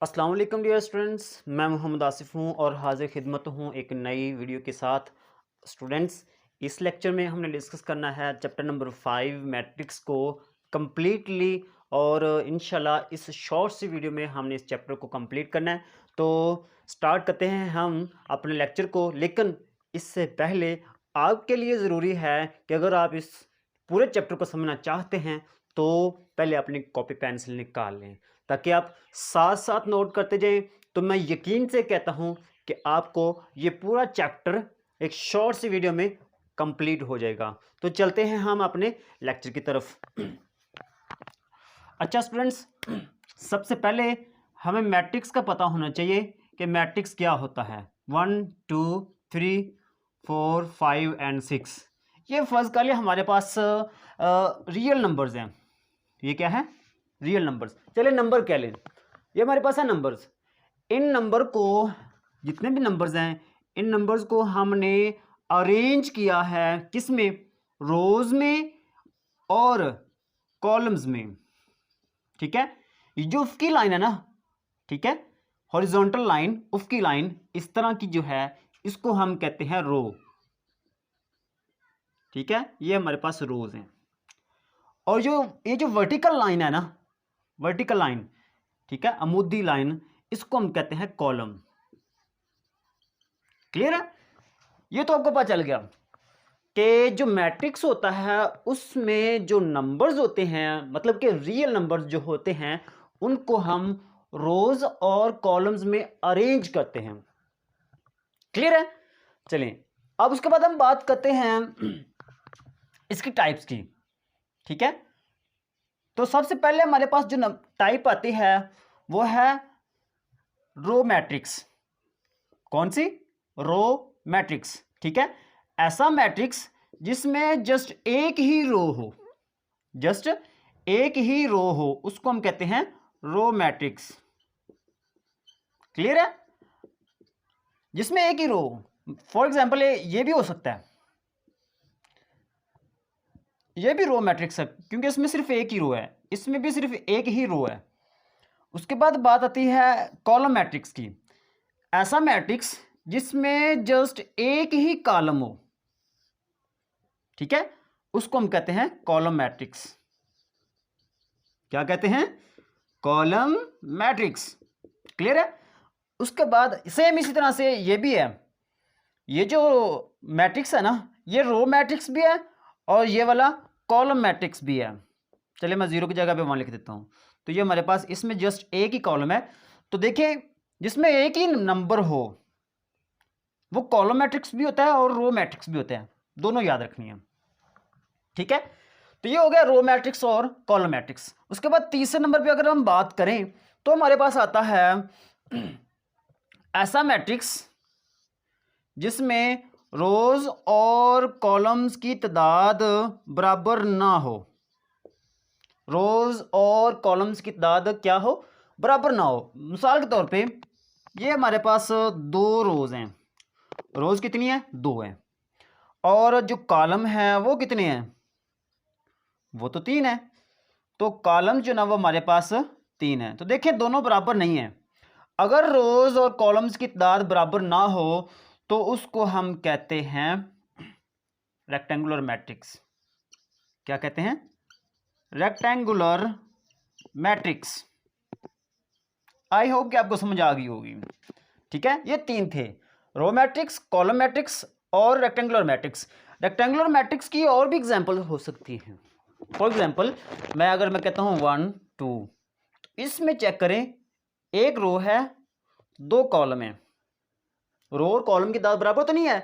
अस्सलाम वालेकुम dear students, मैं मोहम्मद आसिफ हूँ और हाजिर खिदमत हूँ एक नई वीडियो के साथ। स्टूडेंट्स, इस लेक्चर में हमने डिस्कस करना है चैप्टर नंबर 5 मैट्रिक्स को कम्प्लीटली। और इंशाल्लाह इस शॉर्ट सी वीडियो में हमने इस चैप्टर को कंप्लीट करना है। तो स्टार्ट करते हैं हम अपने लेक्चर को। लेकिन इससे पहले आपके लिए ज़रूरी है कि अगर आप इस पूरे चैप्टर को समझना चाहते हैं तो पहले अपनी कॉपी पेंसिल निकाल लें, ताकि आप साथ साथ नोट करते जाएं। तो मैं यकीन से कहता हूं कि आपको ये पूरा चैप्टर एक शॉर्ट सी वीडियो में कंप्लीट हो जाएगा। तो चलते हैं हम अपने लेक्चर की तरफ। अच्छा स्टूडेंट्स, सबसे पहले हमें मैट्रिक्स का पता होना चाहिए कि मैट्रिक्स क्या होता है। 1 2 3 4 5 एंड 6, ये फर्स्ट के लिए हमारे पास रियल नंबर्स हैं। ये क्या है? Real numbers. चलिए नंबर क्या लें, ये हमारे पास है नंबर्स। इन नंबर को, जितने भी नंबर्स हैं, इन नंबर्स को हमने अरेंज किया है किस में? रोज में और कॉलम्स में। ठीक है, ये जो उफकी लाइन है ना, ठीक है, हॉरिजॉन्टल लाइन, उफकी लाइन इस तरह की जो है, इसको हम कहते हैं रो। ठीक है, ये हमारे पास रोज हैं। और जो ये जो वर्टिकल लाइन है ना, वर्टिकल लाइन, ठीक है, अमूदी लाइन, इसको हम कहते हैं कॉलम। क्लियर है? ये तो आपको पता चल गया कि जो मैट्रिक्स होता है उसमें जो नंबर्स होते हैं, मतलब कि रियल नंबर्स जो होते हैं, उनको हम रोज और कॉलम्स में अरेंज करते हैं। क्लियर है? चलिए अब उसके बाद हम बात करते हैं इसकी टाइप्स की। ठीक है, तो सबसे पहले हमारे पास जो टाइप आती है वो है रो मैट्रिक्स। कौन सी? Row matrix. ठीक है, ऐसा मैट्रिक्स जिसमें जस्ट एक ही रो हो, जस्ट एक ही रो हो, उसको हम कहते हैं रो मैट्रिक्स। क्लियर है? जिसमें एक ही रो, फॉर एग्जांपल ये भी हो सकता है, ये भी रो मैट्रिक्स है क्योंकि इसमें सिर्फ एक ही रो है, इसमें भी सिर्फ एक ही रो है। उसके बाद बात आती है कॉलम मैट्रिक्स की। ऐसा मैट्रिक्स जिसमें जस्ट एक ही कॉलम हो, ठीक है, उसको हम कहते हैं कॉलम मैट्रिक्स। क्या कहते हैं? Column matrix. क्लियर है? उसके बाद सेम इसी तरह से ये भी है, ये जो मैट्रिक्स है ना, ये रो मैट्रिक्स भी है और ये वाला कॉलम मैट्रिक्स भी है। चलिए मैं जीरो की जगह पे 1 लिख देता हूं। तो ये हमारे पास इसमें जस्ट एक ही कॉलम है। तो देखिए, जिसमें एक ही नंबर हो वो कॉलम मैट्रिक्स भी होता है और रो मैट्रिक्स भी होते हैं, दोनों याद रखनी है। ठीक है, तो ये हो गया रो मैट्रिक्स और कॉलम मैट्रिक्स। उसके बाद तीसरे नंबर पे अगर हम बात करें तो हमारे पास आता है ऐसा मैट्रिक्स जिसमें रोज और कॉलम्स की तादाद बराबर ना हो। रोज और कॉलम्स की तादाद क्या हो? बराबर ना हो। मिसाल के तौर पे ये हमारे पास 2 रोज हैं। रोज कितनी है? 2 है। और जो कॉलम है वो कितने हैं? वो तो 3 है। तो कॉलम जो ना वो हमारे पास 3 है। तो देखिए दोनों बराबर नहीं है। अगर रोज और कॉलम्स की तादाद बराबर ना हो तो उसको हम कहते हैं रेक्टेंगुलर मैट्रिक्स। क्या कहते हैं? Rectangular matrix. आई होप कि आपको समझ आ गई होगी। ठीक है, ये 3 थे, रो मैट्रिक्स, कॉलम मैट्रिक्स और रेक्टेंगुलर मैट्रिक्स। रेक्टेंगुलर मैट्रिक्स की और भी एग्जांपल हो सकती हैं। फॉर एग्जांपल अगर मैं कहता हूं 1 2, इसमें चेक करें, एक रो है, 2 कॉलम है। रो और कॉलम की तादाद बराबर तो नहीं है,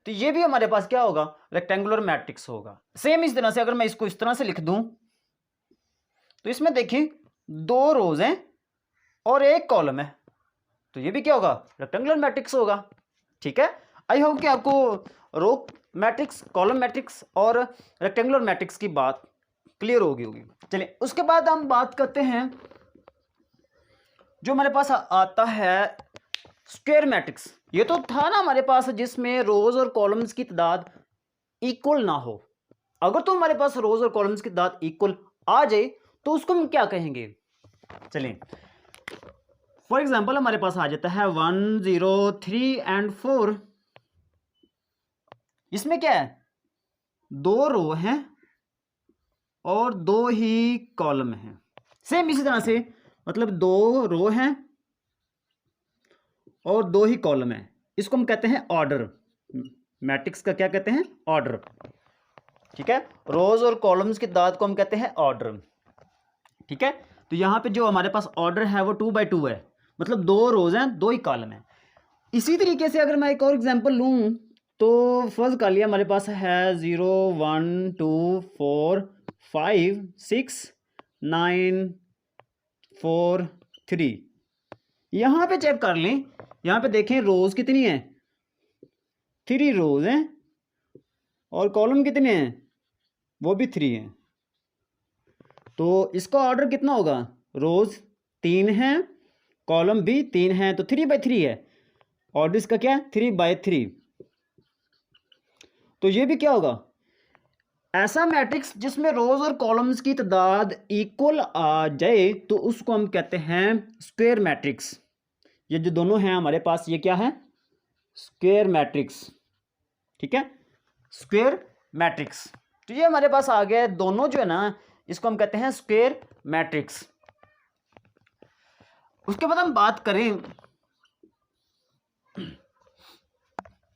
तो ये भी हमारे पास क्या होगा? रेक्टेंगुलर मैट्रिक्स होगा। सेम इस तरह से अगर मैं इसको इस तरह से लिख दूं तो इसमें देखिए 2 रोज हैं और एक कॉलम है, तो ये भी क्या होगा? रेक्टेंगुलर मैट्रिक्स होगा। ठीक है, आई होप कि आपको रो मैट्रिक्स, कॉलम मैट्रिक्स और रेक्टेंगुलर मैट्रिक्स की बात क्लियर होगी। चलिए उसके बाद हम बात करते हैं जो हमारे पास आता है स्क्वायर मैट्रिक्स। ये तो था ना हमारे पास जिसमें रोज और कॉलम्स की तादाद इक्वल ना हो। अगर तो हमारे पास रोज और कॉलम्स की तादाद इक्वल आ जाए तो उसको हम क्या कहेंगे? चलिए फॉर एग्जाम्पल हमारे पास आ जाता है 1 0 3 एंड 4। इसमें क्या है, 2 रो हैं और 2 ही कॉलम हैं। सेम इसी तरह से मतलब 2 रो हैं और 2 ही कॉलम हैं, इसको हम कहते हैं ऑर्डर। मैट्रिक्स का क्या कहते हैं, ऑर्डर। ठीक है, रोज और कॉलम्स की तादाद को हम कहते हैं ऑर्डर। ठीक है, तो यहां पे जो हमारे पास ऑर्डर है वो 2 बाई 2 है, मतलब 2 रोज हैं 2 ही कॉलम हैं। इसी तरीके से अगर मैं एक और एग्जांपल लूं तो फर्ज कर लिया हमारे पास है 0 1 2 4 5 6 9 4 3। यहां पे चेक कर लें, यहां पे देखें रोज कितनी है, 3 रोज हैं और कॉलम कितने हैं, वो भी 3 हैं। तो इसका ऑर्डर कितना होगा, रोज 3 हैं कॉलम भी 3 हैं, तो 3 बाई 3 है। ऑर्डर इसका क्या है, 3 बाई 3। तो ये भी क्या होगा, ऐसा मैट्रिक्स जिसमें रोज और कॉलम्स की तादाद इक्वल आ जाए तो उसको हम कहते हैं स्क्वायर मैट्रिक्स। ये जो दोनों हैं हमारे पास, ये क्या है, स्क्वायर मैट्रिक्स। ठीक है, स्क्वायर मैट्रिक्स। तो ये हमारे पास आ गया, दोनों जो है ना इसको हम कहते हैं स्क्वायर मैट्रिक्स। उसके बाद हम बात करें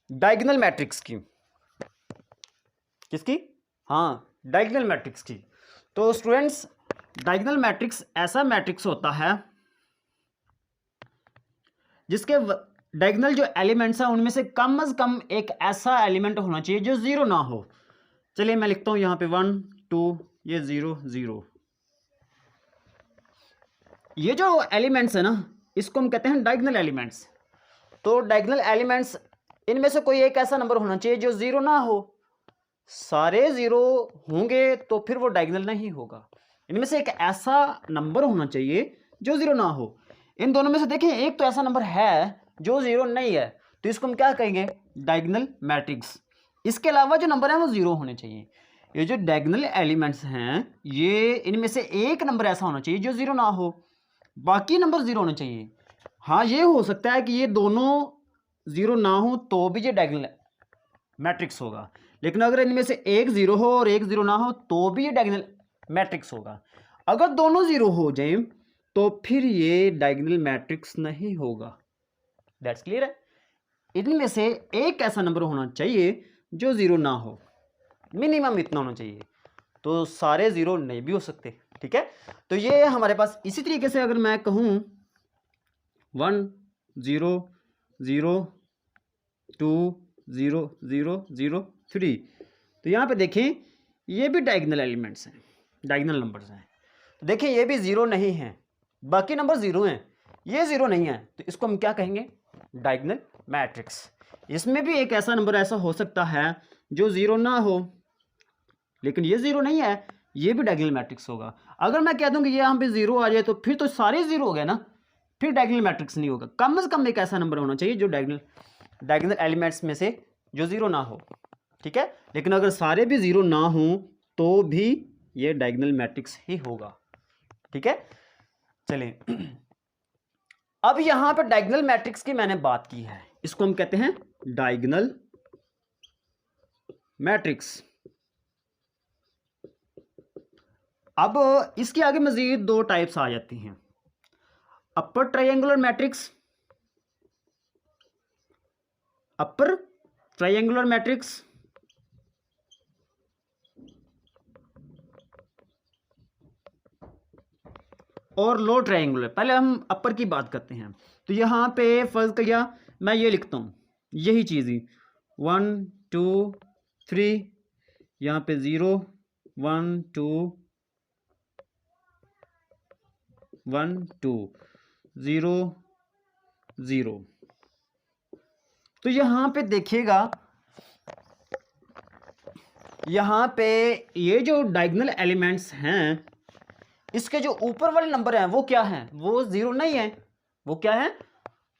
डायगोनल मैट्रिक्स की। किसकी, हाँ, डायगोनल मैट्रिक्स की। तो स्टूडेंट्स, डायगोनल मैट्रिक्स ऐसा मैट्रिक्स होता है जिसके डायगोनल जो एलिमेंट्स हैं उनमें से कम एक ऐसा एलिमेंट होना चाहिए जो 0 ना हो। चलिए मैं लिखता हूं यहां पे 1 2, ये 0 0। ये जो एलिमेंट्स है ना इसको हम कहते हैं डायगोनल एलिमेंट्स। तो डायगोनल एलिमेंट्स, इनमें से कोई एक ऐसा नंबर होना चाहिए जो 0 ना हो। सारे 0 होंगे तो फिर वो डायगोनल नहीं होगा। इनमें से एक ऐसा नंबर होना चाहिए जो 0 ना हो। इन दोनों में से देखिए एक तो ऐसा नंबर है जो 0 नहीं है, तो इसको हम क्या कहेंगे, डायगोनल मैट्रिक्स। इसके अलावा जो नंबर है वो 0 होने चाहिए। ये जो डायगोनल एलिमेंट्स हैं ये, इनमें से एक नंबर ऐसा होना चाहिए जो 0 ना हो, बाकी नंबर 0 होने चाहिए। हाँ, ये हो सकता है कि ये दोनों 0 ना हो तो भी ये डायगोनल मैट्रिक्स होगा, लेकिन अगर इनमें से एक 0 हो और एक 0 ना हो तो भी ये डायगोनल मैट्रिक्स होगा। अगर दोनों 0 हो जाए तो फिर ये डायगोनल मैट्रिक्स नहीं होगा। दैट्स क्लियर है। इनमें से एक ऐसा नंबर होना चाहिए जो 0 ना हो, मिनिमम इतना होना चाहिए, तो सारे 0 नहीं भी हो सकते। ठीक है, तो ये हमारे पास इसी तरीके से अगर मैं कहूँ 1 0 0 2 0 0 0 3, तो यहाँ पे देखें ये भी डायगोनल एलिमेंट्स हैं, डायगोनल नंबर्स हैं। तो देखें ये भी 0 नहीं है, बाकी नंबर 0 हैं, ये 0 नहीं है, तो इसको हम क्या कहेंगे, डायगोनल मैट्रिक्स। इसमें भी एक ऐसा नंबर ऐसा हो सकता है जो 0 ना हो, लेकिन ये 0 नहीं है, ये भी डायगोनल मैट्रिक्स होगा। अगर मैं कह दूं कि ये यहाँ पे 0 आ जाए तो फिर तो सारे 0 हो गए ना, फिर डायगोनल मैट्रिक्स नहीं होगा। कम से कम एक ऐसा नंबर होना चाहिए जो डायगोनल एलिमेंट्स में से जो 0 ना हो। ठीक है, लेकिन अगर सारे भी 0 ना हो तो भी ये डायगोनल मैट्रिक्स ही होगा। ठीक है, चलिए अब यहां पर डायगोनल मैट्रिक्स की मैंने बात की है, इसको हम कहते हैं डायगोनल मैट्रिक्स। अब इसके आगे मजीद 2 टाइप्स आ जाती हैं, upper triangular matrix, upper triangular matrix और लो ट्रायंगुलर। पहले हम अपर की बात करते हैं। तो यहां पे फर्ज किया मैं ये लिखता हूं, यही चीज ही 1 2 3, यहां पे 0 1 2 1 2 0 0। तो यहां पे देखिएगा, यहां पे ये जो डायगोनल एलिमेंट्स हैं इसके जो ऊपर वाले नंबर हैं वो क्या हैं, वो 0 नहीं है। वो क्या है,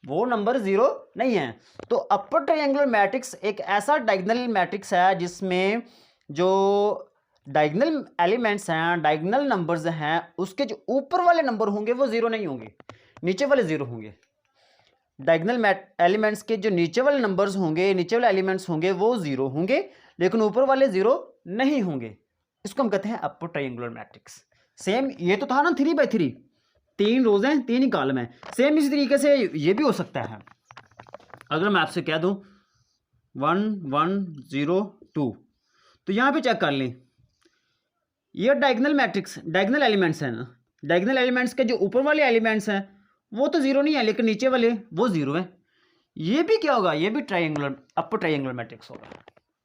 वो नंबर 0 नहीं है। तो अपर ट्रायंगुलर मैट्रिक्स एक ऐसा डायगोनल मैट्रिक्स है जिसमें जो डायगोनल एलिमेंट्स हैं, डायगोनल नंबर्स हैं, उसके जो ऊपर वाले नंबर होंगे वो 0 नहीं होंगे। नीचे वाले ज़ीरो होंगे। डायगोनल एलिमेंट्स के जो नीचे वाले नंबर्स होंगे, नीचे वाले एलिमेंट्स होंगे वो ज़ीरो होंगे, लेकिन ऊपर वाले ज़ीरो नहीं होंगे। इसको हम कहते हैं अपर ट्रायंगुलर मैट्रिक्स। सेम ये तो था ना 3/3, 3 रोज हैं 3 ही कॉलम हैं। सेम इसी तरीके से ये भी हो सकता है। अगर मैं आपसे कह दूं 1 1 0 2, तो यहाँ पे चेक कर लें, ये डायगोनल मैट्रिक्स, डायगोनल एलिमेंट्स हैं ना, डायगोनल एलिमेंट्स के जो ऊपर वाले एलिमेंट्स हैं वो तो जीरो नहीं है, लेकिन नीचे वाले वो जीरो है। ये भी क्या होगा, ये भी ट्रायंगुलर, अपर ट्रायंगुलर मैट्रिक्स होगा,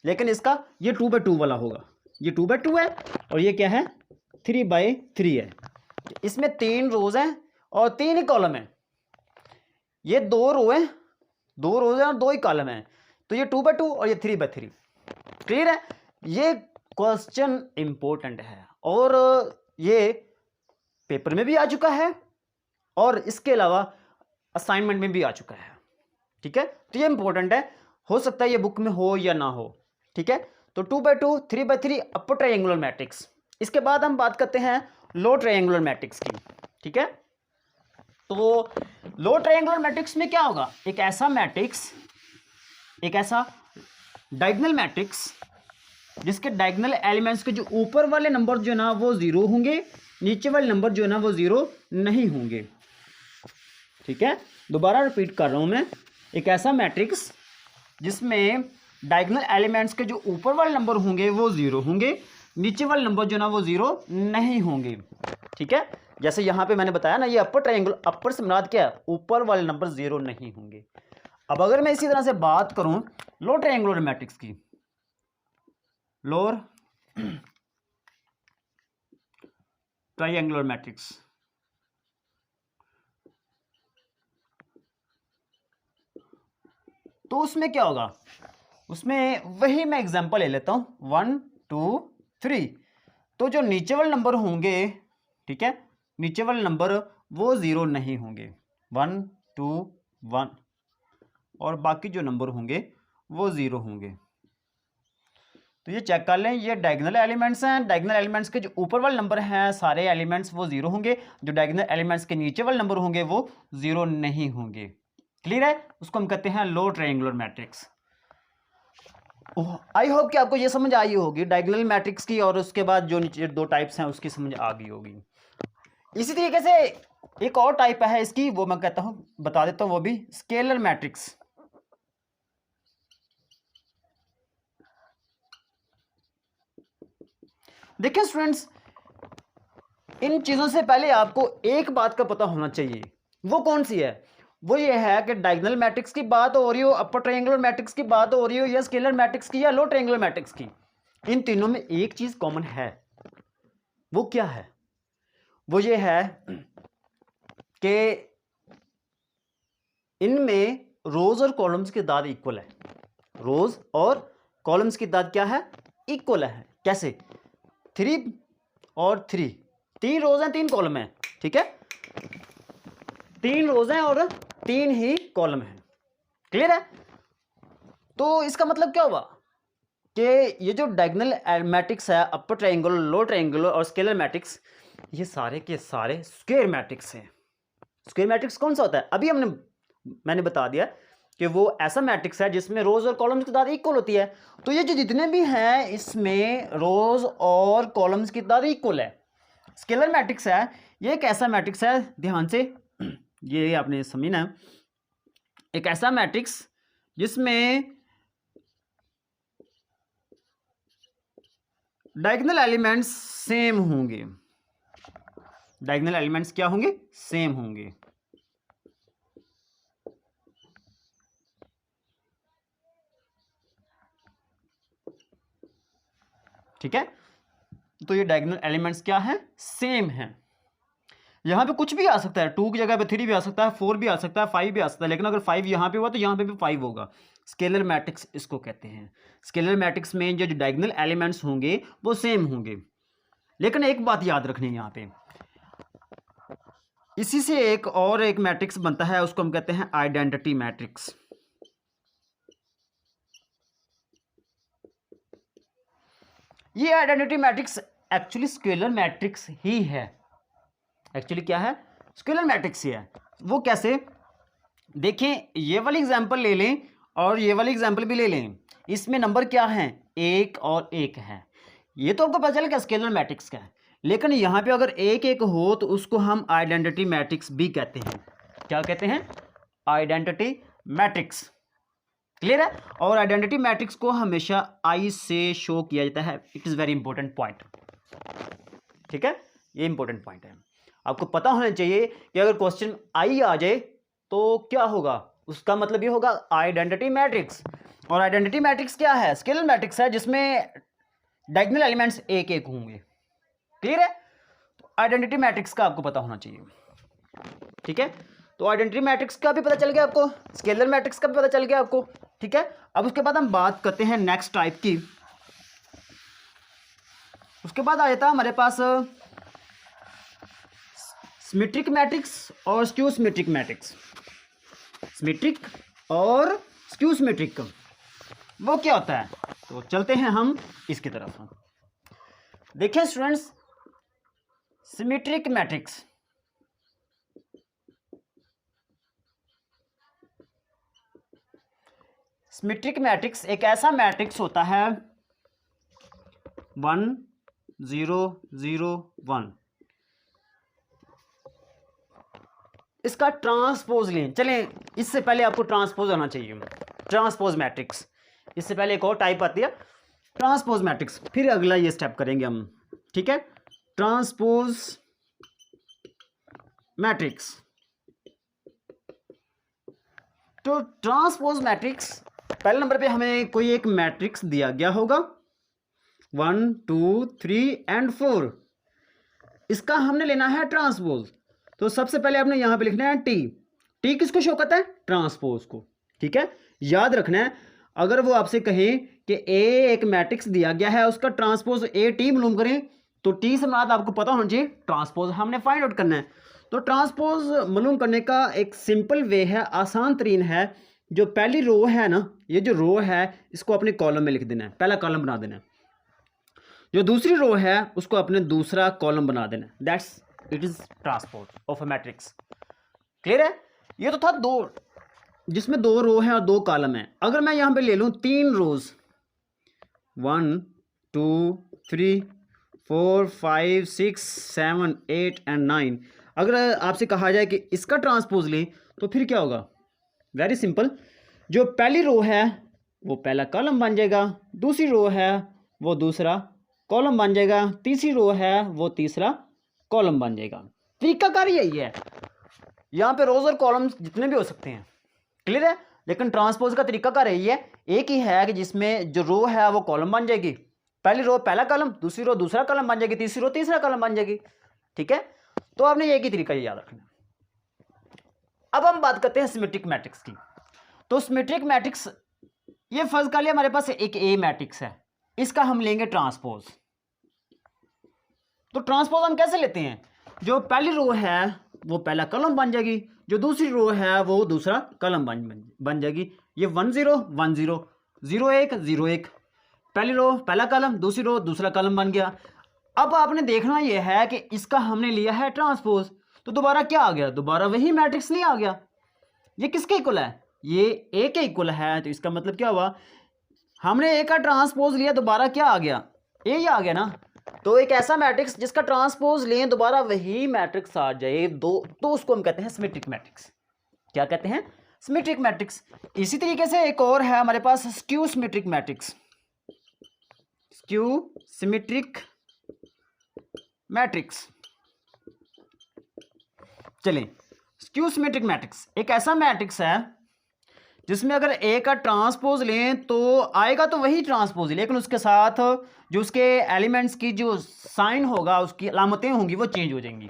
लेकिन इसका ये 2/2 वाला होगा। ये 2/2 है और ये क्या है 3/3 है। इसमें 3 रोज हैं और 3 ही कॉलम है। ये 2 रो हैं, 2 रोज हैं और 2 ही कॉलम है, तो ये 2/2 और ये 3/3। क्लियर है? ये क्वेश्चन इंपॉर्टेंट है और ये पेपर में भी आ चुका है और इसके अलावा असाइनमेंट में भी आ चुका है। ठीक है, तो ये इंपॉर्टेंट है, हो सकता है ये बुक में हो या ना हो। ठीक है, तो 2/2 3/3 अपर ट्रायंगुलर मैट्रिक्स। इसके बाद हम बात करते हैं लो ट्रायंगुलर मैट्रिक्स की। ठीक है, तो लो ट्रायंगुलर मैट्रिक्स में क्या होगा, एक ऐसा मैट्रिक्स, एक ऐसा डायगोनल मैट्रिक्स जिसके डायगोनल एलिमेंट्स के जो ऊपर वाले नंबर जो है ना वो जीरो होंगे, नीचे वाले नंबर जो है ना वो जीरो नहीं होंगे। ठीक है, दोबारा रिपीट कर रहा हूं मैं, एक ऐसा मैट्रिक्स जिसमें डायगोनल एलिमेंट्स के जो ऊपर वाले नंबर होंगे वो जीरो होंगे, नीचे वाले नंबर जो ना वो जीरो नहीं होंगे। ठीक है, जैसे यहां पे मैंने बताया ना, ये अपर ट्रायंगल, अपर से मुराद क्या है, ऊपर वाले नंबर जीरो नहीं होंगे। अब अगर मैं इसी तरह से बात करूं लो ट्रायंगुलर मैट्रिक्स की, लोअर ट्रायंगुलर मैट्रिक्स, तो उसमें क्या होगा, उसमें वही मैं एग्जांपल ले लेता हूं 1 2 3। तो जो नीचे वाले नंबर होंगे, ठीक है, नीचे वाले नंबर वो जीरो नहीं होंगे, 1 2 1, और बाकी जो नंबर होंगे वो जीरो होंगे। तो ये चेक कर लें, ये डायगोनल एलिमेंट्स हैं, डायगोनल एलिमेंट्स के जो ऊपर वाले नंबर हैं सारे एलिमेंट्स वो जीरो होंगे, जो डायगोनल एलिमेंट्स के नीचे वाले नंबर होंगे वो जीरो नहीं होंगे। क्लियर है? उसको हम कहते हैं लो ट्रायंगुलर मैट्रिक्स। आई होप कि आपको ये समझ आई होगी डायगोनल मैट्रिक्स की, और उसके बाद जो नीचे 2 टाइप्स हैं उसकी समझ आ गई होगी। इसी तरीके से एक और टाइप है इसकी, वो मैं कहता हूं, बता देता हूं, वो भी स्केलर मैट्रिक्स। देखिए स्टूडेंट्स, इन चीजों से पहले आपको एक बात का पता होना चाहिए, वो कौन सी है, वो ये है कि डायगोनल मैट्रिक्स की बात हो रही हो, अपर ट्रायंगुलर मैट्रिक्स की बात हो रही हो, या स्केलर मैट्रिक्स की, या लो ट्रायंगुलर मैट्रिक्स की, इन तीनों में एक चीज कॉमन है। वो क्या है? वो ये है कि इनमें रोज और कॉलम्स की तादाद इक्वल है। रोज और कॉलम्स की तादाद क्या है, इक्वल है। कैसे? 3 और 3, 3 रोज हैं 3 कॉलम हैं। ठीक है, 3 रोज हैं और 3 ही कॉलम हैं। क्लियर है? तो इसका मतलब क्या हुआ कि ये जो डायगोनल मैट्रिक्स है, अपर ट्रायंगुलर, लो ट्रायंगुलर और स्केलर मैट्रिक्स, ये सारे के सारे स्क्वायर मैट्रिक्स हैं। स्क्वायर मैट्रिक्स कौन सा होता है? अभी मैंने बता दिया कि वो ऐसा मैट्रिक्स है जिसमें रोज और कॉलम्स की तादाद इक्वल होती है। तो ये जो जितने भी हैं इसमें रोज और कॉलम्स की तादाद इक्वल है। स्केलर मैट्रिक्स है, ये एक ऐसा मैट्रिक्स है, ध्यान से ये आपने समझना है, एक ऐसा मैट्रिक्स जिसमें डायगोनल एलिमेंट्स सेम होंगे। डायगोनल एलिमेंट्स क्या होंगे? सेम होंगे। ठीक है, तो ये डायगोनल एलिमेंट्स क्या है? सेम है। यहां पे कुछ भी आ सकता है, 2 की जगह पे 3 भी आ सकता है, 4 भी आ सकता है, 5 भी आ सकता है, लेकिन अगर 5 यहां पे हुआ तो यहां पे भी 5 होगा। स्केलर मैट्रिक्स इसको कहते हैं। स्केलर मैट्रिक्स में जो डायगोनल एलिमेंट्स होंगे वो सेम होंगे। लेकिन एक बात याद रखनी है यहां पे, इसी से एक मैट्रिक्स बनता है, उसको हम कहते हैं आइडेंटिटी मैट्रिक्स। ये identity matrix actually scalar matrix ही है। एक्चुअली क्या है? स्केलर मैट्रिक्स ही है। वो कैसे, देखें ये वाली एग्जांपल ले लें और ये वाली एग्जांपल भी ले लें, इसमें नंबर क्या है, 1 और 1 है, ये तो आपको पता चलेगा स्केलर मैट्रिक्स का है। लेकिन यहाँ पे अगर 1 1 हो तो उसको हम आइडेंटिटी मैट्रिक्स भी कहते हैं। क्या कहते हैं, आइडेंटिटी मैट्रिक्स। क्लियर है। और आइडेंटिटी मैट्रिक्स को हमेशा आई से शो किया जाता है। It is very important point. ठीक है, ये इंपॉर्टेंट पॉइंट है, आपको पता होना चाहिए कि अगर क्वेश्चन आई आ जाए तो क्या होगा, उसका मतलब ये होगा आइडेंटिटी मैट्रिक्स। और आइडेंटिटी मैट्रिक्स क्या है, स्केलर मैट्रिक्स है जिसमें डायगोनल एलिमेंट्स 1 1 होंगे। क्लियर है, तो आइडेंटिटी मैट्रिक्स का आपको पता होना चाहिए। ठीक है, तो आइडेंटिटी मैट्रिक्स का भी पता चल गया आपको, स्केलर मैट्रिक्स का भी पता चल गया आपको। ठीक है, अब उसके बाद हम बात करते हैं नेक्स्ट टाइप की। उसके बाद आ जाता है हमारे पास सिमेट्रिक मैट्रिक्स और स्क्यू सिमेट्रिक मैट्रिक्स। सिमेट्रिक और स्क्यू सिमेट्रिक वो क्या होता है, तो चलते हैं हम इसकी तरफ। देखिए students, symmetric matrix, symmetric matrix एक ऐसा मैट्रिक्स होता है 1 0 0 1। इसका ट्रांसपोज लें, चलें इससे पहले आपको ट्रांसपोज आना चाहिए, ट्रांसपोज मैट्रिक्स। इससे पहले एक और टाइप आती है ट्रांसपोज मैट्रिक्स, फिर अगला ये स्टेप करेंगे हम। ठीक है, ट्रांसपोज मैट्रिक्स। तो ट्रांसपोज मैट्रिक्स, पहले नंबर पे हमें कोई एक मैट्रिक्स दिया गया होगा 1 2 3 एंड 4, इसका हमने लेना है ट्रांसपोज। तो सबसे पहले आपने यहां पे लिखना है टी। टी किसको शो करता है, ट्रांसपोज को। ठीक है, याद रखना है, अगर वो आपसे कहें कि ए एक मैट्रिक्स दिया गया है, उसका ट्रांसपोज ए टी मालूम करें, तो टी से मुराद आपको पता होना चाहिए ट्रांसपोज हमने फाइंड आउट करना है। तो ट्रांसपोज मालूम करने का एक सिंपल वे है, आसान तरीन है। जो पहली रो है ना, ये जो रो है इसको अपने कॉलम में लिख देना है, पहला कॉलम बना देना है। जो दूसरी रो है उसको अपने दूसरा कॉलम बना देना है। That's it is transpose of a matrix. Clear है, ये तो था दो, जिसमें 2 रो है और 2 कॉलम है। अगर मैं यहां पे ले लूं 3 रोज 1 2 3 4 5 6 7 8 एंड 9, अगर आपसे कहा जाए कि इसका ट्रांसपोज लें तो फिर क्या होगा, वेरी सिंपल। जो पहली रो है वो पहला कॉलम बन जाएगा, दूसरी रो है वो दूसरा कॉलम बन जाएगा, तीसरी रो है वो तीसरा कॉलम बन जाएगा। तरीकाकार यही है, यहाँ पे रोज और कॉलम्स जितने भी हो सकते हैं। क्लियर है, लेकिन ट्रांसपोज का तरीकाकार यही है, एक ही है कि जिसमें जो रो है वो कॉलम बन जाएगी, पहली रो पहला कॉलम, दूसरी रो दूसरा कॉलम बन जाएगी, तीसरी रो तीसरा कॉलम बन जाएगी। ठीक है, तो आपने एक ही तरीका याद रखना। अब हम बात करते हैं सिमेट्रिक मैट्रिक्स की। तो सिमेट्रिक मैट्रिक्स, ये फर्ज कर लिया हमारे पास एक ए मैट्रिक्स है, इसका हम लेंगे ट्रांसपोज। तो ट्रांसपोज हम कैसे लेते हैं, जो पहली रो है वो पहला कॉलम बन जाएगी, जो दूसरी रो है वो दूसरा कॉलम बन जाएगी। ये 1 0 1 0 0 1 0 1, पहली रो पहला कॉलम, दूसरी रो दूसरा कॉलम बन गया। अब आपने देखना यह है कि इसका हमने लिया है ट्रांसपोज, तो दोबारा क्या आ गया, दोबारा वही मैट्रिक्स नहीं आ गया। ये किसके इक्वल है, ये ए के इक्वल है। तो इसका मतलब क्या हुआ, हमने ए का ट्रांसपोज लिया, दोबारा क्या आ गया, ए ही आ गया ना। तो एक ऐसा मैट्रिक्स जिसका ट्रांसपोज लें दोबारा वही मैट्रिक्स आ जाए दो, तो उसको हम कहते हैं सिमेट्रिक मैट्रिक्स। क्या कहते हैं, सिमेट्रिक मैट्रिक्स। इसी तरीके से एक और है हमारे पास skew symmetric matrix. Skew symmetric matrix, चलें, स्क्यू सिमेट्रिक मैट्रिक्स एक ऐसा मैट्रिक्स है जिसमें अगर ए का ट्रांसपोज लें तो आएगा तो वही ट्रांसपोज, लेकिन उसके साथ जो उसके एलिमेंट्स की जो साइन होगा, उसकी अलामतें होंगी वो चेंज हो जाएंगी।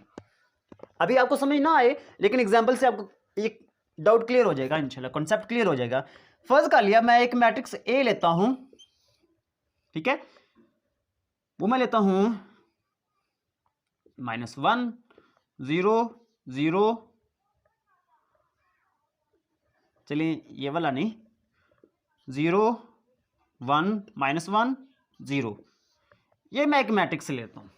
अभी आपको समझ ना आए, लेकिन एग्जांपल से आपको एक डाउट क्लियर हो जाएगा, इंशाल्लाह कॉन्सेप्ट क्लियर हो जाएगा। फर्ज कर लिया मैं एक मैट्रिक्स ए लेता हूं, ठीक है, वो मैं लेता हूं -1 0 0, चलिए ये वाला नहीं, 0 1 -1 0, ये मैं एक मैट्रिक्स लेता हूँ।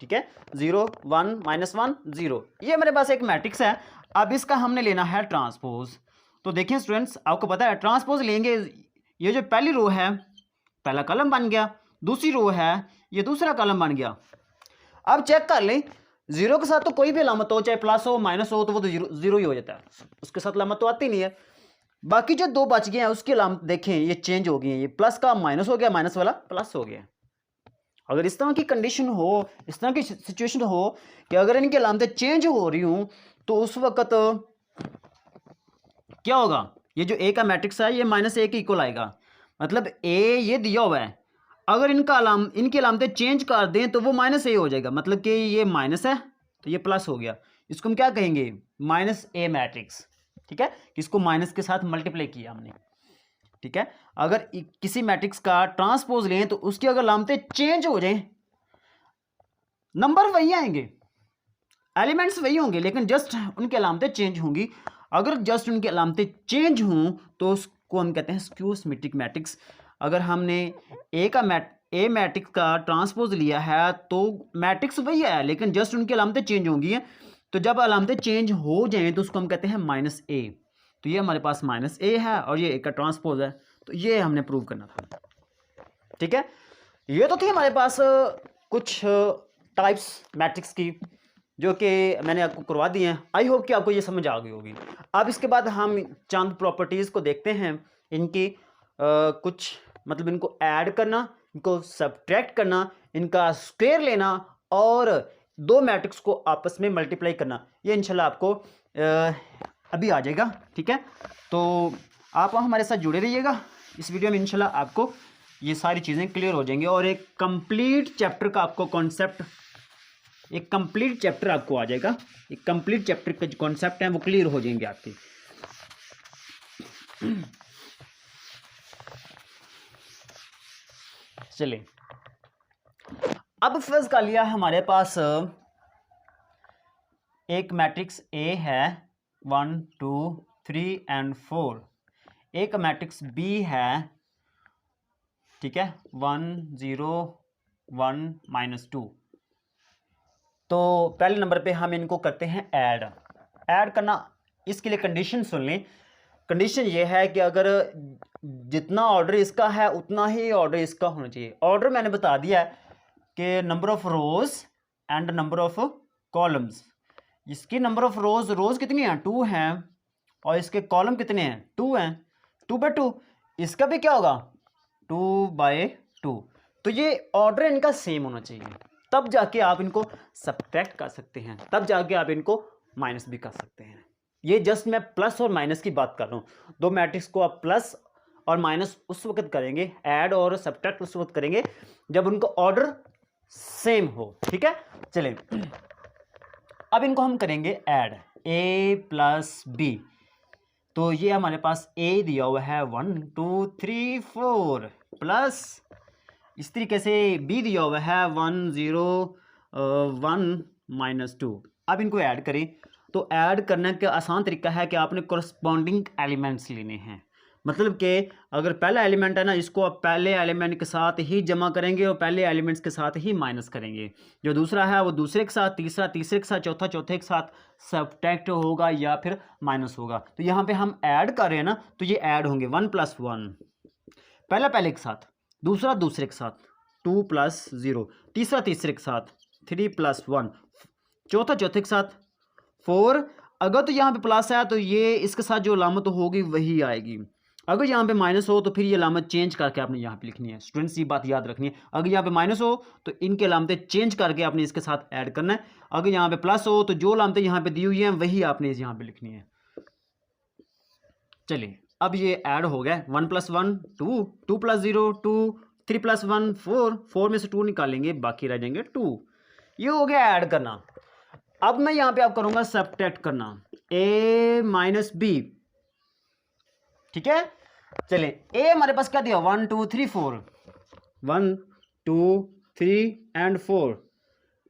ठीक है, 0 1 -1 0, ये मेरे पास एक मैट्रिक्स है। अब इसका हमने लेना है ट्रांसपोज। तो देखिए स्टूडेंट्स, आपको पता है ट्रांसपोज लेंगे, ये जो पहली रो है पहला कॉलम बन गया, दूसरी रो है ये दूसरा कॉलम बन गया। अब चेक कर लें, जीरो के साथ तो कोई भी अलामत हो, चाहे प्लस हो माइनस हो, तो वो तो जीरो ही हो जाता है, उसके साथ अलामत तो आती नहीं है। बाकी जो दो बच गए हैं उसकी अलामत देखें ये चेंज हो गई है, ये प्लस का माइनस हो गया, माइनस वाला प्लस हो गया। अगर इस तरह की कंडीशन हो, इस तरह की सिचुएशन हो कि अगर इनकी अलामतें चेंज हो रही हूं, तो उस वक्त क्या होगा, ये जो ए का मैट्रिक्स है ये माइनस ए के इक्वल आएगा। मतलब ए ये दिया हुआ है, अगर इनकी अलामतें चेंज कर दें तो वो माइनस ए हो जाएगा। मतलब कि ये माइनस है तो ये प्लस हो गया, इसको हम क्या कहेंगे, माइनस ए मैट्रिक्स। ठीक है, इसको माइनस के साथ मल्टीप्लाई किया हमने। ठीक है, अगर किसी मैट्रिक्स का ट्रांसपोज लें तो उसकी अगर अलामतें चेंज हो जाएं, नंबर वही आएंगे, एलिमेंट्स वही होंगे, लेकिन जस्ट उनकी अलामतें चेंज होंगी। अगर जस्ट उनकी अलामतें चेंज हों तो उसको हम कहते हैं स्क्यू सिमेट्रिक मैट्रिक्स। अगर हमने ए मैट्रिक्स का ट्रांसपोज लिया है तो मैट्रिक्स वही है, लेकिन जस्ट उनकी अलामतें चेंज होंगी हैं। तो जब अलामतें चेंज हो जाएं तो उसको हम कहते हैं माइनस ए। तो ये हमारे पास माइनस ए है और ये ए का ट्रांसपोज है, तो ये हमने प्रूव करना था। ठीक है, ये तो थी हमारे पास कुछ टाइप्स मैट्रिक्स की जो कि मैंने आपको करवा दी हैं। आई होप कि आपको ये समझ आ गई होगी। अब इसके बाद हम चंद प्रॉपर्टीज़ को देखते हैं, इनकी कुछ मतलब इनको ऐड करना, इनको सब्ट्रैक्ट करना, इनका स्क्वायर लेना और दो मैट्रिक्स को आपस में मल्टीप्लाई करना। ये इंशाल्लाह आपको अभी आ जाएगा। ठीक है, तो आप हमारे साथ जुड़े रहिएगा, इस वीडियो में इंशाल्लाह आपको ये सारी चीज़ें क्लियर हो जाएंगी और एक कंप्लीट चैप्टर का आपको कॉन्सेप्ट, एक कंप्लीट चैप्टर आपको आ जाएगा। एक कंप्लीट चैप्टर के जो कॉन्सेप्ट हैं वो क्लियर हो जाएंगे आपके। चलिए, अब फर्ज कर लिया हमारे पास एक मैट्रिक्स ए है 1 2 3 एंड 4, एक मैट्रिक्स बी है, ठीक है, 1 0 1 -2। तो पहले नंबर पे हम इनको करते हैं ऐड करना। इसके लिए कंडीशन सुन लें। कंडीशन ये है कि अगर जितना ऑर्डर इसका है उतना ही ऑर्डर इसका होना चाहिए। ऑर्डर मैंने बता दिया है कि number of rose and number of columns. इसकी नंबर ऑफ रोज कितनी है, 2 हैं, और इसके कॉलम कितने हैं, 2 हैं, 2/2। इसका भी क्या होगा, 2/2। तो ये ऑर्डर इनका सेम होना चाहिए, तब जाके आप इनको सब्ट्रैक्ट कर सकते हैं, तब जाके आप इनको माइनस भी कर सकते हैं। ये जस्ट मैं प्लस और माइनस की बात कर रहा हूँ। दो मैट्रिक्स को आप प्लस और माइनस उस वक्त करेंगे, ऐड और सब्ट्रैक्ट उस वक्त करेंगे जब उनका ऑर्डर सेम हो। ठीक है, चलें अब इनको हम करेंगे ऐड, a + b। तो ये हमारे पास a दिया हुआ है 1 2 3 4 प्लस इस तरीके से b दिया हुआ है 1 0 1 -2। अब इनको ऐड करें, तो ऐड करने का आसान तरीका है कि आपने कोरस्पॉन्डिंग एलिमेंट्स लेने हैं। मतलब कि अगर पहला एलिमेंट है ना, इसको आप पहले एलिमेंट के साथ ही जमा करेंगे और पहले एलिमेंट्स के साथ ही माइनस करेंगे। जो दूसरा है वो दूसरे के साथ, तीसरा तीसरे के साथ, चौथा चौथे के साथ सब्ट्रैक्ट होगा या फिर माइनस होगा। तो यहाँ पे हम ऐड कर रहे हैं ना, तो ये ऐड होंगे 1 + 1, पहला पहले के साथ, दूसरा दूसरे के साथ, 2 + 0, तीसरा तीसरे के साथ, 3 + 1, चौथा चौथे के साथ, 4। अगर तो यहाँ पे प्लस है तो ये इसके साथ जो अलामत होगी वही आएगी। अगर यहाँ पे माइनस हो तो फिर ये अलामत चेंज करके आपने यहाँ पे लिखनी है। स्टूडेंट्स ये बात याद रखनी है, अगर यहाँ पे माइनस हो तो इनकी अलामतें चेंज करके आपने इसके साथ ऐड करना है। अगर यहाँ पे प्लस हो तो जो अलामतें यहाँ पे दी हुई हैं वही आपने यहाँ पे लिखनी है। चलिए अब ये ऐड हो गया, 1 + 1 2, 2 + 0 2, 3 + 1 4, 4 में से 2 निकालेंगे, बाकी रह जाएंगे 2। ये हो गया ऐड करना। अब मैं यहाँ पे आप करूँगा सब्ट्रैक्ट करना, a - b। ठीक है, चलिए a हमारे पास क्या दिया, 1 2 3 4, 1 2 3 एंड 4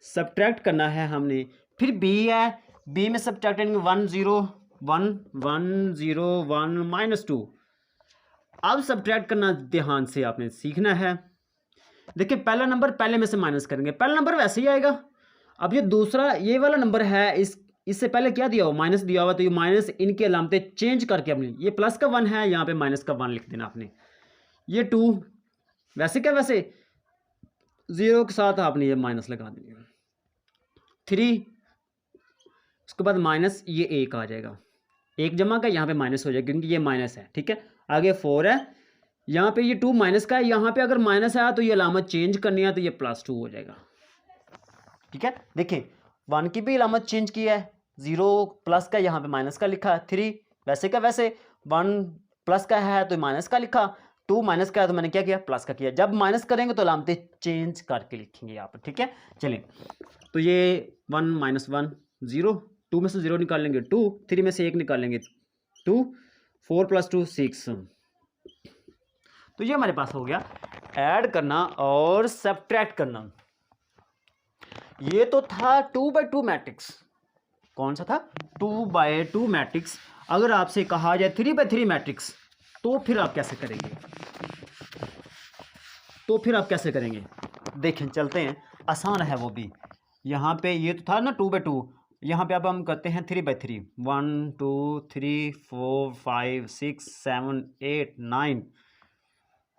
सब्ट्रैक्ट करना है हमने। फिर b है, b में सब्ट्रैक्ट करेंगे 1 0 1 1 0 1 -2। अब सब्ट्रैक्ट करना ध्यान से आपने सीखना है। देखिए पहला नंबर पहले में से माइनस करेंगे, पहला नंबर वैसे ही आएगा। अब ये दूसरा ये वाला नंबर है, इससे पहले क्या दिया हुआ, माइनस दिया हुआ, तो ये माइनस इनकी अलामतें चेंज करके अपनी, ये प्लस का 1 है, यहाँ पे माइनस का 1 लिख देना आपने। ये 2 वैसे क्या वैसे 0 के साथ आपने ये माइनस लगा देंगे। 3 उसके बाद माइनस ये 1 आ जाएगा, 1 जमा का यहाँ पे माइनस हो जाएगा क्योंकि ये माइनस है, ठीक है। आगे 4 है, यहाँ पे ये 2 माइनस का है, यहाँ पे अगर माइनस आया तो ये अलामत चेंज करनी है, तो ये +2 हो जाएगा, ठीक है। देखिए 1 की भी अलामत चेंज की है, 0 प्लस का यहाँ पे माइनस का लिखा, 3 वैसे का वैसे, 1 प्लस का है तो माइनस का लिखा, 2 माइनस का है तो मैंने क्या किया, प्लस का किया। जब माइनस करेंगे तो अलामतें चेंज करके लिखेंगे यहाँ पर, ठीक है। चलिए तो ये 1 - 1 0, 2 में से 0 निकालेंगे 2, 3 में से 1 निकालेंगे 2, 4 + 2 6। तो ये हमारे पास हो गया ऐड करना और सब्ट्रैक्ट करना। ये तो था 2/2 मैट्रिक्स। कौन सा था, 2/2 मैट्रिक्स। अगर आपसे कहा जाए 3/3 मैट्रिक्स तो फिर आप कैसे करेंगे, देखें चलते हैं, आसान है वो भी। यहाँ पे ये तो था ना 2/2, यहाँ पे अब हम करते हैं 3/3, 1 2 3 4 5 6 7 8 9।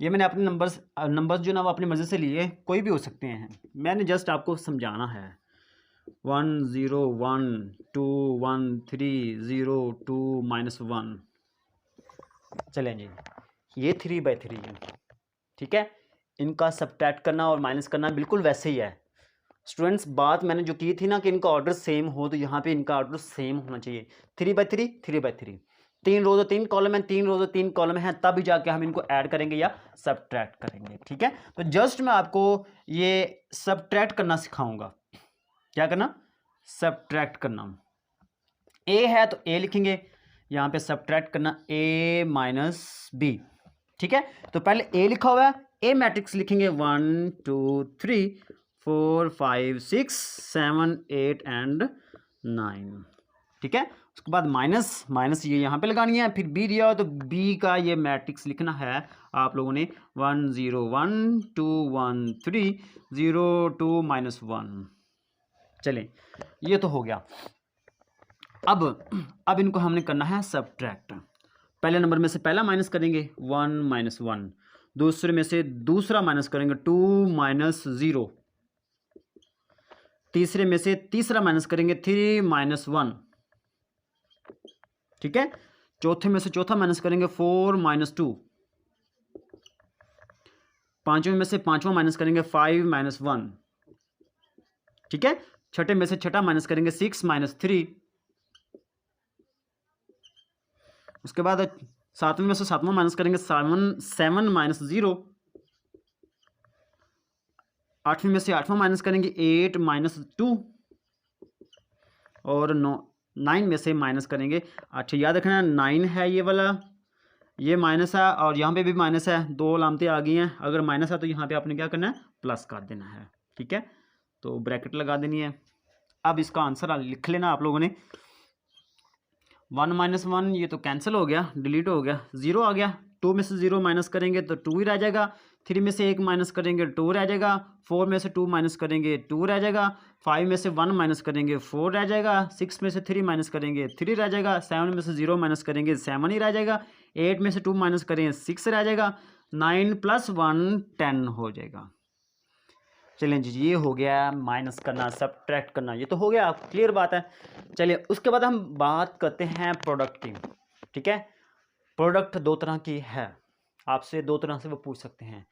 ये मैंने अपने नंबर्स जो ना वो अपनी मर्ज़ी से लिए, कोई भी हो सकते हैं, मैंने जस्ट आपको समझाना है। 1 0 1 2 1 3 0 2 -1। चलें जी, ये 3/3 है, ठीक है। इनका सब्ट्रैक्ट करना और माइनस करना बिल्कुल वैसे ही है। स्टूडेंट्स बात मैंने जो की थी ना कि इनका ऑर्डर सेम हो, तो यहाँ पे इनका ऑर्डर सेम होना चाहिए। 3/3 3/3, 3 रोज और 3 कॉलम है, 3 रोज और 3 कॉलम है, तभी जाके हम इनको ऐड करेंगे या सब्ट्रैक्ट करेंगे, ठीक है। तो जस्ट मैं आपको ये सब्ट्रैक्ट करना सिखाऊंगा। क्या करना, सब्ट्रैक्ट करना। ए है तो ए लिखेंगे, यहाँ पे सब्ट्रैक्ट करना a - b, ठीक है। तो पहले ए लिखा हुआ है, ए मैट्रिक्स लिखेंगे 1 2 3 4 5 6 7 8 एंड 9, ठीक है। उसके बाद माइनस ये यहाँ पे लगानी है, फिर बी दिया हो तो बी का ये मैट्रिक्स लिखना है आप लोगों ने 1 0 1 2 1 3 0 2 -1। चलें ये तो हो गया। अब इनको हमने करना है सब्ट्रैक्ट। पहले नंबर में से पहला माइनस करेंगे 1 -1, दूसरे में से दूसरा माइनस करेंगे 2 -0, तीसरे में से तीसरा माइनस करेंगे 3 -1, ठीक है। चौथे में से चौथा माइनस करेंगे 4 -2, पांचवें में से पांचवा माइनस करेंगे 5 -1, ठीक है। छठे में से छठा माइनस करेंगे 6 -3, उसके बाद सातवें में से सातवां माइनस करेंगे 7 -0, आठवीं में से आठवां माइनस करेंगे 8 -2, और 9 में से माइनस करेंगे, अच्छा याद रखना 9 है ये वाला, ये माइनस है और यहाँ पे भी माइनस है, दो अलामतें आ गई हैं। अगर माइनस है तो यहाँ पे आपने क्या करना है, प्लस कर देना है, ठीक है। तो ब्रैकेट लगा देनी है। अब इसका आंसर लिख लेना आप लोगों ने। 1 -1 ये तो कैंसिल हो गया, डिलीट हो गया, 0 आ गया। 2 में से 0 माइनस करेंगे तो 2 ही रह जाएगा। 3 में से 1 माइनस करेंगे 2 रह जाएगा। 4 में से 2 माइनस करेंगे 2 रह जाएगा। 5 में से 1 माइनस करेंगे 4 रह जाएगा। 6 में से 3 माइनस करेंगे 3 रह जाएगा। 7 में से 0 माइनस करेंगे 7 ही रह जाएगा। 8 में से 2 माइनस करेंगे 6 रह जाएगा। 9 + 1 10 हो जाएगा। चलें जी, ये हो गया माइनस करना, सब्ट्रैक्ट करना, ये तो हो गया, क्लियर बात है। चलिए उसके बाद हम बात करते हैं प्रोडक्ट की, ठीक है। प्रोडक्ट दो तरह की है, आपसे दो तरह से वो पूछ सकते हैं।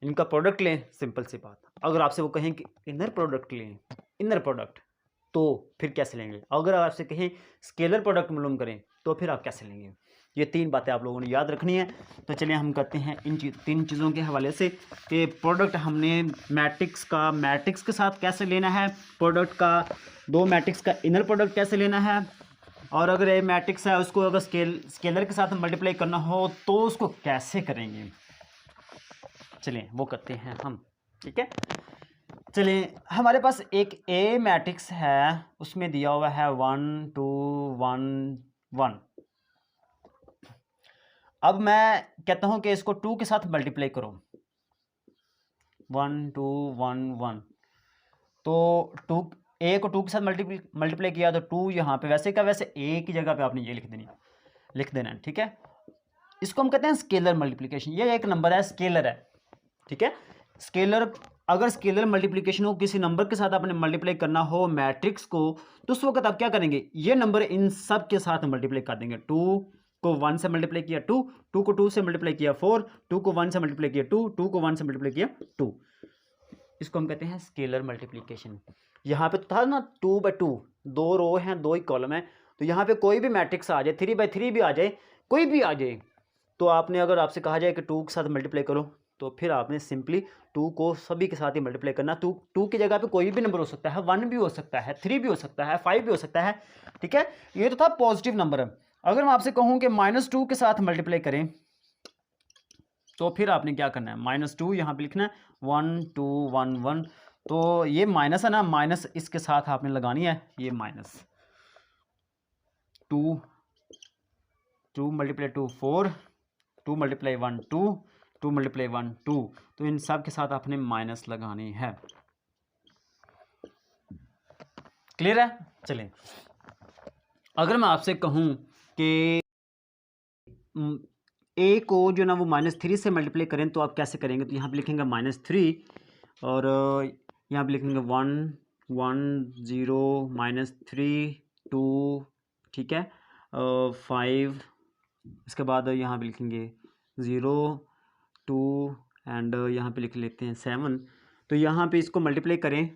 इनका प्रोडक्ट लें, सिंपल सी बात। अगर आपसे वो कहें कि इनर प्रोडक्ट लें, इनर प्रोडक्ट, तो फिर कैसे लेंगे। अगर आपसे कहें स्केलर प्रोडक्ट मालूम करें तो फिर आप कैसे लेंगे। ये तीन बातें आप लोगों ने याद रखनी है। तो चलिए हम करते हैं इन तीन चीज़ों के हवाले से कि प्रोडक्ट हमने मैट्रिक्स के साथ कैसे लेना है, प्रोडक्ट का दो मैट्रिक्स का इनर प्रोडक्ट कैसे लेना है, और अगर ये मैट्रिक्स है उसको अगर स्केलर के साथ मल्टीप्लाई करना हो तो उसको कैसे करेंगे। चलिए वो करते हैं हम, ठीक है। चलिए हमारे पास एक ए मैट्रिक्स है, उसमें दिया हुआ है 1 2 1 1। अब मैं कहता हूं कि इसको 2 के साथ मल्टीप्लाई करो, 1 2 1 1। तो 2 ए को 2 के साथ मल्टीप्लाई किया तो 2 यहाँ पे वैसे का वैसे ए की जगह पे आपने ये लिख देना है, ठीक है। इसको हम कहते हैं स्केलर मल्टीप्लिकेशन। ये एक नंबर है, स्केलर है, ठीक है। स्केलर, अगर स्केलर मल्टीप्लिकेशन हो, किसी नंबर के साथ आपने मल्टीप्लाई करना हो मैट्रिक्स को, तो उस वक्त आप क्या करेंगे, ये नंबर इन सब के साथ मल्टीप्लाई कर देंगे। 2 को 1 से मल्टीप्लाई किया 2, 2 को 2 से मल्टीप्लाई किया 4, 2 को 1 से मल्टीप्लाई किया 2, 2 को 1 से मल्टीप्लाई किया 2। इसको हम कहते हैं स्केलर मल्टीप्लिकेशन। यहाँ पे तो था ना 2/2, 2 रो हैं 2 ही कॉलम है, तो यहाँ पे कोई भी मैट्रिक्स आ जाए, 3/3 भी आ जाए, कोई भी आ जाए, तो आपने अगर आपसे कहा जाए कि 2 के साथ मल्टीप्लाई करो, तो फिर आपने सिंपली 2 को सभी के साथ ही मल्टीप्लाई करना। 2 की जगह पे कोई भी नंबर हो सकता है, 1 भी हो सकता है, 3 भी हो सकता है, 5 भी हो सकता है, ठीक है। ये तो था पॉजिटिव नंबर। अगर मैं आपसे कहूँ कि -2 के साथ मल्टीप्लाई करें, तो फिर आपने क्या करना है, -2 यहाँ पे लिखना है, 1 2 1 1, तो ये माइनस है ना, माइनस इसके साथ आपने लगानी है, ये -2, 2 × 2 4, 2 × 1 2, 2 × 1 2, तो इन सब के साथ आपने माइनस लगानी है। क्लियर है? चलें, अगर मैं आपसे कहूँ कि ए को जो ना वो -3 से मल्टीप्लाई करें, तो आप कैसे करेंगे, तो यहाँ पे लिखेंगे -3 और यहाँ पे लिखेंगे 1 1 0 -3 2, ठीक है, 5, इसके बाद यहाँ पे लिखेंगे 0 2 एंड यहाँ पे लिख लेते हैं 7। तो यहाँ पे इसको मल्टीप्लाई करें,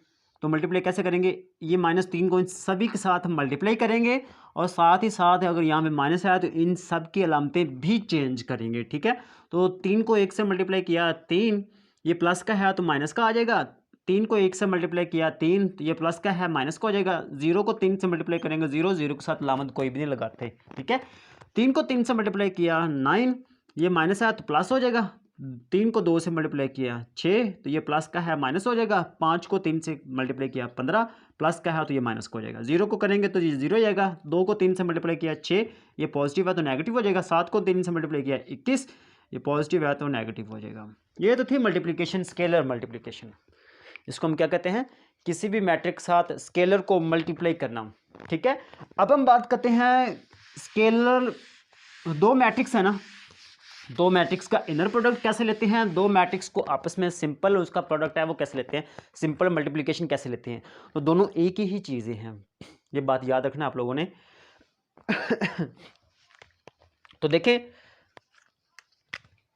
तो मल्टीप्लाई कैसे करेंगे, ये -3 को इन सभी के साथ हम मल्टीप्लाई करेंगे, और साथ ही साथ अगर यहाँ पे माइनस आया तो इन सब की अलामतें भी चेंज करेंगे, ठीक है। तो 3 को 1 से मल्टीप्लाई किया 3, ये प्लस का है तो माइनस का आ जाएगा। 3 को 1 से मल्टीप्लाई किया 3, तो ये प्लस का है माइनस का हो जाएगा। 0 को 3 से मल्टीप्लाई करेंगे 0, 0 के साथ अलामत कोई भी नहीं लगाते, ठीक है। 3 को 3 से मल्टीप्लाई किया 9, ये माइनस आया तो प्लस हो जाएगा। 3 को 2 से मल्टीप्लाई किया 6, तो ये प्लस का है माइनस हो जाएगा। 5 को 3 से मल्टीप्लाई किया 15, प्लस का है तो ये माइनस का हो जाएगा। 0 को करेंगे तो ये 0 हो जाएगा। 2 को 3 से मल्टीप्लाई किया 6, ये पॉजिटिव है तो नेगेटिव हो जाएगा। 7 को 3 से मल्टीप्लाई किया 21, ये पॉजिटिव है तो नेगेटिव हो जाएगा। ये तो थी मल्टीप्लिकेशन, स्केलर मल्टीप्लिकेशन। इसको हम क्या कहते हैं, किसी भी मैट्रिक्स के साथ स्केलर को मल्टीप्लाई करना, ठीक है। अब हम बात करते हैं स्केलर, दो मैट्रिक्स है ना, दो मैट्रिक्स का इनर प्रोडक्ट कैसे लेते हैं, दो मैट्रिक्स को आपस में सिंपल उसका प्रोडक्ट है वो कैसे लेते हैं, सिंपल मल्टीप्लिकेशन कैसे लेते हैं। तो दोनों एक ही चीज़ें हैं, ये बात याद रखना आप लोगों ने। तो देखें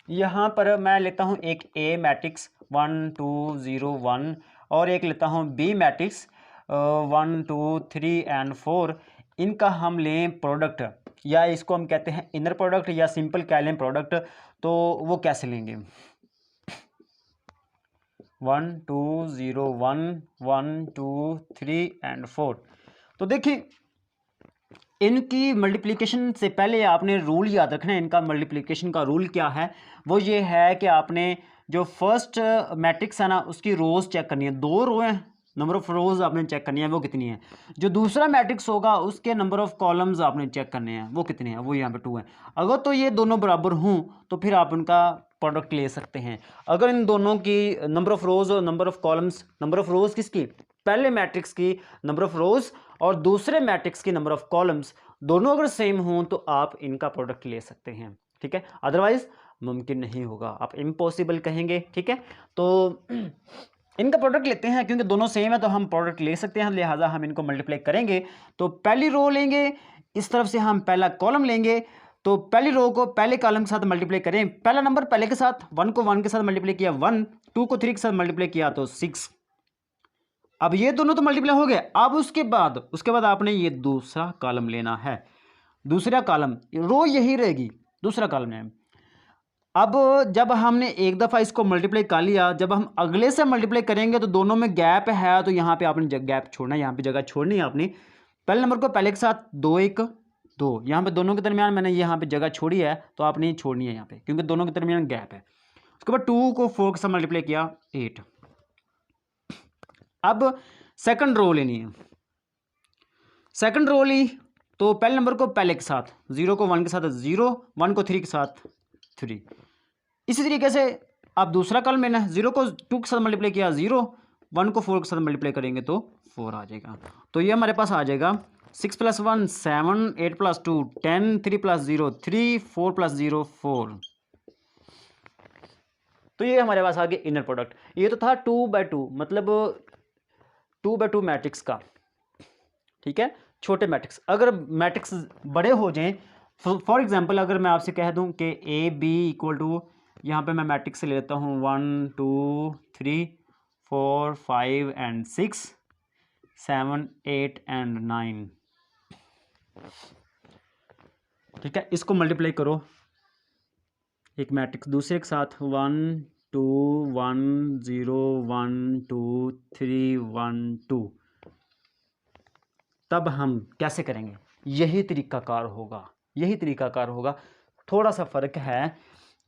यहाँ पर मैं लेता हूँ एक ए मैट्रिक्स 1 2 0 1 और एक लेता हूँ बी मैट्रिक्स 1 2 3 एंड 4। इनका हम लें प्रोडक्ट, या इसको हम कहते हैं इनर प्रोडक्ट या सिंपल कह लें प्रोडक्ट। तो वो कैसे लेंगे, 1 2 0 1 1 2 3 एंड 4। तो देखिए इनकी मल्टीप्लिकेशन से पहले आपने रूल याद रखना है। इनका मल्टीप्लिकेशन का रूल क्या है, वो ये है कि आपने जो फर्स्ट मैट्रिक्स है ना उसकी रोज़ चेक करनी है। 2 रो हैं, नंबर ऑफ रोज़ आपने चेक करनी है वो कितनी है। जो दूसरा मैट्रिक्स होगा उसके नंबर ऑफ कॉलम्स आपने चेक करने हैं वो कितने हैं, वो यहाँ पे 2 हैं। अगर तो ये दोनों बराबर हों तो फिर आप उनका प्रोडक्ट ले सकते हैं। अगर इन दोनों की नंबर ऑफ रोज़ और number of columns, number of rows किसकी, पहले मैट्रिक्स की नंबर ऑफ रोज़ और दूसरे मैट्रिक्स की नंबर ऑफ कॉलम्स, दोनों अगर सेम हों तो आप इनका प्रोडक्ट ले सकते हैं, ठीक है। अदरवाइज मुमकिन नहीं होगा, आप इम्पॉसिबल कहेंगे, ठीक है। तो इनका प्रोडक्ट लेते हैं, क्योंकि दोनों सेम है तो हम प्रोडक्ट ले सकते हैं, लिहाजा हम इनको मल्टीप्लाई करेंगे। तो पहली रो लेंगे, इस तरफ से हम पहला कॉलम लेंगे, तो पहली रो को पहले कॉलम के साथ मल्टीप्लाई करें। पहला नंबर पहले के साथ, 1 को 1 के साथ मल्टीप्लाई किया 1, 2 को 3 के साथ मल्टीप्लाई किया तो 6। अब ये दोनों तो मल्टीप्लाई हो गए। अब उसके बाद आपने ये दूसरा कॉलम लेना है, दूसरा कॉलम, रो यही रहेगी, दूसरा कॉलम है। अब जब हमने एक दफ़ा इसको मल्टीप्लाई कर लिया, जब हम अगले से मल्टीप्लाई करेंगे तो दोनों में गैप है, तो यहाँ पे आपने गैप छोड़ना है, यहाँ पे जगह छोड़नी है आपने। पहले नंबर को पहले के साथ 2 1 2, यहाँ पे दोनों के दरमियान मैंने यहाँ पे जगह छोड़ी है, तो आपने छोड़नी है यहाँ पे, क्योंकि दोनों के दरमियान गैप है। उसके बाद 2 को 4 के साथ मल्टीप्लाई किया 8। अब सेकंड रो लेनी है, सेकंड रो ली तो पहले नंबर को पहले के साथ, 0 को 1 के साथ 0, 1 को 3 के साथ 3। इसी तरीके से आप दूसरा कॉलम लेना है, 0 को 2 के साथ मल्टीप्लाई किया 0, 1 को 4 के साथ मल्टीप्लाई करेंगे तो 4 आ जाएगा। तो ये हमारे पास आ जाएगा 6 + 1 7, 8 + 2 10, 3 + 0 3, 4 + 0 4। तो ये हमारे पास आ गया इनर प्रोडक्ट। ये तो था 2/2 मतलब 2/2 मैट्रिक्स का, ठीक है, छोटे मैट्रिक्स। अगर मैट्रिक्स बड़े हो जाएं, फॉर एग्जांपल अगर मैं आपसे कह दूं कि AB = यहाँ पे मैं मैट्रिक्स ले लेता हूँ 1 2 3 4 5 एंड 6 7 8 एंड 9, ठीक है, इसको मल्टीप्लाई करो एक मैट्रिक्स दूसरे के साथ 1 2 1 0 1 2 3 1 2, तब हम कैसे करेंगे? यही तरीकाकार होगा, यही तरीकाकार होगा। थोड़ा सा फ़र्क है,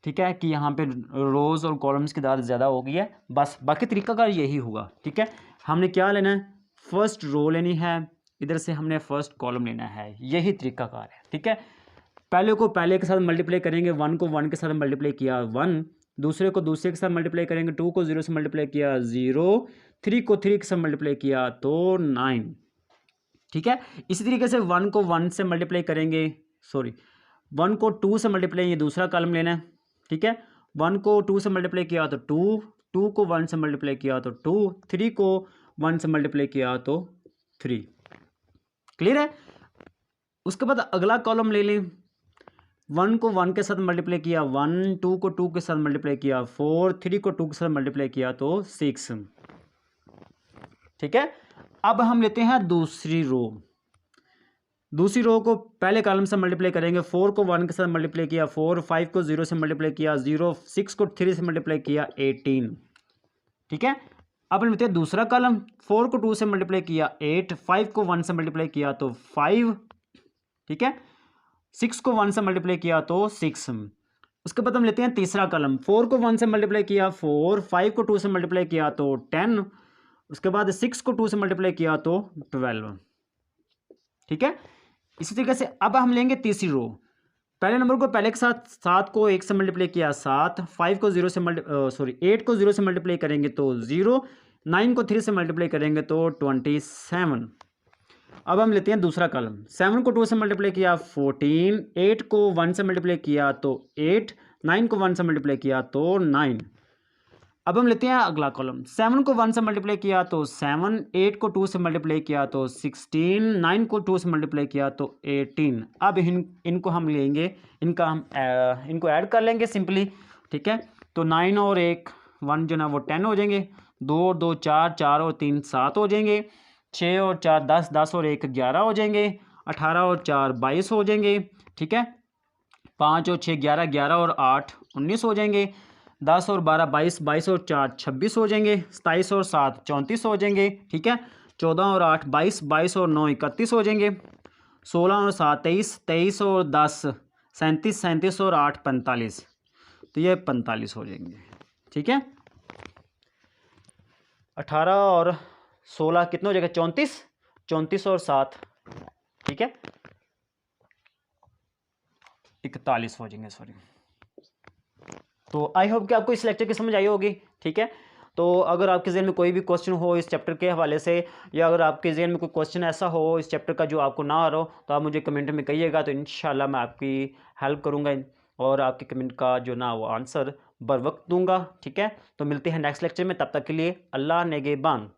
ठीक है, कि यहाँ पे रोज़ और कॉलम्स की तादाद ज़्यादा हो गई है, बस बाकी तरीकाकार यही होगा, ठीक है। हमने क्या लेना है? फर्स्ट रो लेनी है, इधर से हमने फर्स्ट कॉलम लेना है, यही तरीकाकार है, ठीक है। पहले को पहले के साथ मल्टीप्लाई करेंगे, 1 को 1 के साथ मल्टीप्लाई किया 1, दूसरे को दूसरे के साथ मल्टीप्लाई करेंगे, 2 को 0 से मल्टीप्लाई किया 0, 3 को 3 के साथ मल्टीप्लाई किया तो 9, ठीक है। इसी तरीके से 1 को 1 से मल्टीप्लाई करेंगे, 1 को 2 से मल्टीप्लाई, ये दूसरा कॉलम लेना है, ठीक है। 1 को 2 से मल्टीप्लाई किया तो 2, 2 को 1 से मल्टीप्लाई किया तो 2, 3 को 1 से मल्टीप्लाई किया तो 3, क्लियर है। उसके बाद अगला कॉलम ले लें, 1 को 1 के साथ मल्टीप्लाई किया 1, 2 को 2 के साथ मल्टीप्लाई किया 4, 3 को 2 के साथ मल्टीप्लाई किया तो 6, ठीक है। अब हम लेते हैं दूसरी रो। दूसरी रो को पहले कॉलम से मल्टीप्लाई करेंगे, 4 को 1 के साथ मल्टीप्लाई किया 4, 5 को 0 से मल्टीप्लाई किया 0, 6 को 3 से मल्टीप्लाई किया 18, ठीक है। अब लेते हैं दूसरा कॉलम, 4 को 2 से मल्टीप्लाई किया 8, 5 को 1 से मल्टीप्लाई किया तो 5, ठीक है, 6 को 1 से मल्टीप्लाई किया तो 6। उसके बाद हम लेते हैं तीसरा कॉलम, 4 को 1 से मल्टीप्लाई किया 4, 5 को 2 से मल्टीप्लाई किया तो 10, उसके बाद 6 को 2 से मल्टीप्लाई किया तो 12, ठीक है। इसी तरीके से अब हम लेंगे तीसरी रो, पहले नंबर को पहले के साथ 7 को 1 से मल्टीप्लाई किया 7, 5 को 0 से 8 को 0 से मल्टीप्लाई करेंगे तो 0, 9 को 3 से मल्टीप्लाई करेंगे तो 27। अब हम लेते हैं दूसरा कॉलम, 7 को 2 से मल्टीप्लाई किया 14, 8 को 1 से मल्टीप्लाई किया तो 8, 9 को 1 से मल्टीप्लाई किया तो 9। अब हम लेते हैं अगला कॉलम, 7 को 1 से मल्टीप्लाई किया तो 7, 8 को 2 से मल्टीप्लाई किया तो 16, 9 को 2 से मल्टीप्लाई किया तो 18। अब इनको हम लेंगे, इनको ऐड कर लेंगे सिंपली, ठीक है। तो 9 और 1 जो ना वो 10 हो जाएंगे, 2 और 2 4, 4 और 3 7 हो जाएंगे, 6 और 4 10, 10 और 1 11 हो जाएंगे, 18 और 4 22 हो जाएंगे, ठीक है। 5 और 6 11, 11 और 8 19 हो जाएंगे, 10 और 12 22, 22 और 4 26 हो जाएंगे, 27 और 7 34 हो जाएंगे, ठीक है। 14 और 8 22, 22 और 9 31 हो जाएंगे, 16 और 7 23, 23 और 10 37, 37 और 8 45, तो ये 45 हो जाएंगे, ठीक है। 18 और 16 कितने हो जाएगा? 34, 34 और 7, ठीक है, 41 हो जाएंगे, तो आई होप कि आपको इस लेक्चर की समझ आई होगी, ठीक है। तो अगर आपके जहन में कोई भी क्वेश्चन हो इस चैप्टर के हवाले से, या अगर आपके जहन में कोई क्वेश्चन ऐसा हो इस चैप्टर का जो आपको ना आ रहा हो, तो आप मुझे कमेंट में कहिएगा, तो इंशाल्लाह मैं आपकी हेल्प करूँगा और आपके कमेंट का जो ना वो आंसर बर वक्त दूंगा, ठीक है। तो मिलते हैं नेक्स्ट लेक्चर में, तब तक के लिए अल्लाह नेगेबान।